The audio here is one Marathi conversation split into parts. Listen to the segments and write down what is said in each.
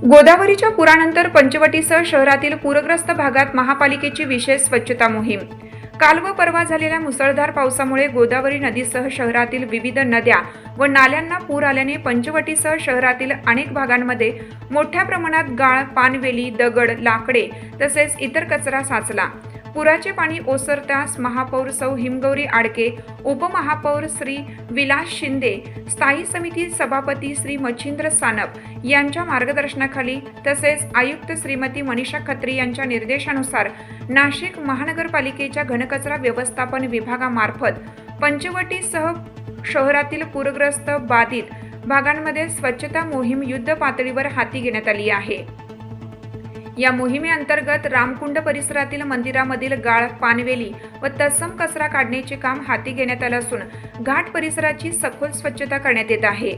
गोदावरीच्या पुरानंतर पंचवटीसह शहरातील पूरग्रस्त भागात महापालिकेची विशेष स्वच्छता मोहीम। काल व परवा झालेल्या मुसळधार पावसामुळे गोदावरी नदीसह शहरातील विविध नद्या व नाल्यांना पूर आल्याने पंचवटीसह शहरातील अनेक भागांमध्ये मोठ्या प्रमाणात गाळ, पानवेली, दगड, लाकडे तसेच इतर कचरा साचला। पुराचे पाणी ओसरताच महापौर सौ हिमगौरी आडके, उपमहापौर श्री विलास शिंदे, स्थायी समिती सभापती श्री मच्छिंद्र सानप यांच्या मार्गदर्शनाखाली तसेच आयुक्त श्रीमती मनीषा खत्री यांच्या निर्देशानुसार नाशिक महानगरपालिकेच्या घनकचरा व्यवस्थापन विभागामार्फत पंचवटीसह शहरातील पूरग्रस्त बाधित भागांमध्ये स्वच्छता मोहीम युद्ध पातळीवर हाती घेण्यात आली आहे। या मोहिमेअंतर्गत रामकुंड परिसरातील मंदिरामधील गाळ, पानवेली व तत्सम कचरा काढण्याचे काम हाती घेण्यात आले असून घाट परिसराची सखोल स्वच्छता करण्यात येत आहे।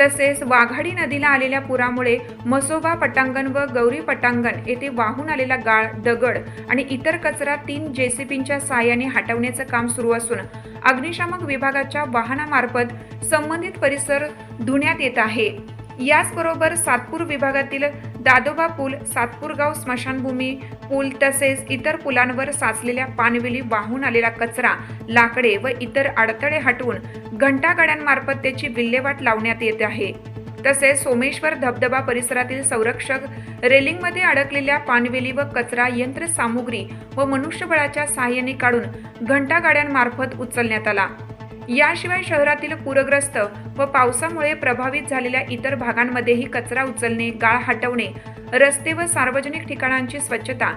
तसेच वाघाडी नदीला आलेल्या पुरामुळे मसोबा पटांगण व गौरी पटांगण येथे वाहून आलेला गाळ, दगड आणि इतर कचरा 3 जेसीबींच्या साहाय्याने हटवण्याचे काम सुरू असून अग्निशामक विभागाच्या वाहनामार्फत संबंधित परिसर धुण्यात येत आहे। याचबरोबर सातपूर विभागातील दादोबा पूल, सातपूरगाव स्मशानभूमी पूल तसेच इतर पुलांवर साचलेल्या पानवेली, वाहून आलेला कचरा, लाकडे व इतर अडथळे हटवून घंटागाड्यांमार्फत त्याची विल्हेवाट लावण्यात येत आहे। तसेच सोमेश्वर धबधबा परिसरातील संरक्षक रेलिंगमध्ये अडकलेल्या पानवेली व कचरा यंत्रसामुग्री व मनुष्यबळाच्या सहाय्याने काढून घंटागाड्यांमार्फत उचलण्यात आला। याशिवाय शहरातील पूरग्रस्त व पावसामुळे प्रभावित झालेल्या इतर भागांमध्येही कचरा उचलणे, गाळ हटवणे, रस्ते व सार्वजनिक ठिकाणांची स्वच्छता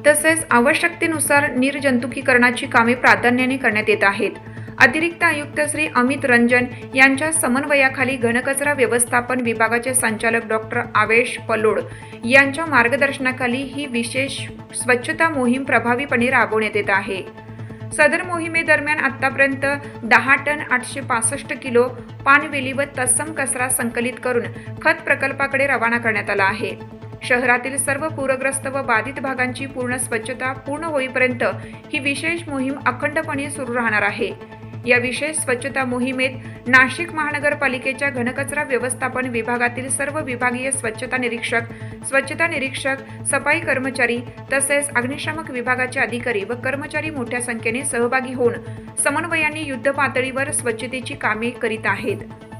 तसेच आवश्यकतेनुसार निर्जंतुकीकरणाची कामे प्राधान्याने करण्यात येत आहेत। अतिरिक्त आयुक्त श्री अमित रंजन यांच्या समन्वयाखाली घनकचरा व्यवस्थापन विभागाचे संचालक डॉक्टर आवेश पलोड यांच्या मार्गदर्शनाखाली ही विशेष स्वच्छता मोहीम प्रभावीपणे राबवण्यात येत आहे। सदर मोहिमेदरम्यान आतापर्यंत 10 टन 865 किलो पानवेली व तत्सम कचरा संकलित करून खत प्रकल्पाकडे रवाना करण्यात आला आहे। शहरातील सर्व पूरग्रस्त व बाधित भागांची पूर्ण स्वच्छता पूर्ण होईपर्यंत ही विशेष मोहीम अखंडपणे सुरू राहणार आहे। या विशेष स्वच्छता मोहिमेत नाशिक महानगरपालिकेच्या घनकचरा व्यवस्थापन विभागातील सर्व विभागीय स्वच्छता निरीक्षक, सफाई कर्मचारी तसेच अग्निशामक विभागाचे अधिकारी व कर्मचारी मोठ्या संख्येने सहभागी होऊन समन्वयाने युद्ध पातळीवर स्वच्छतेची कामे करीत आहेत।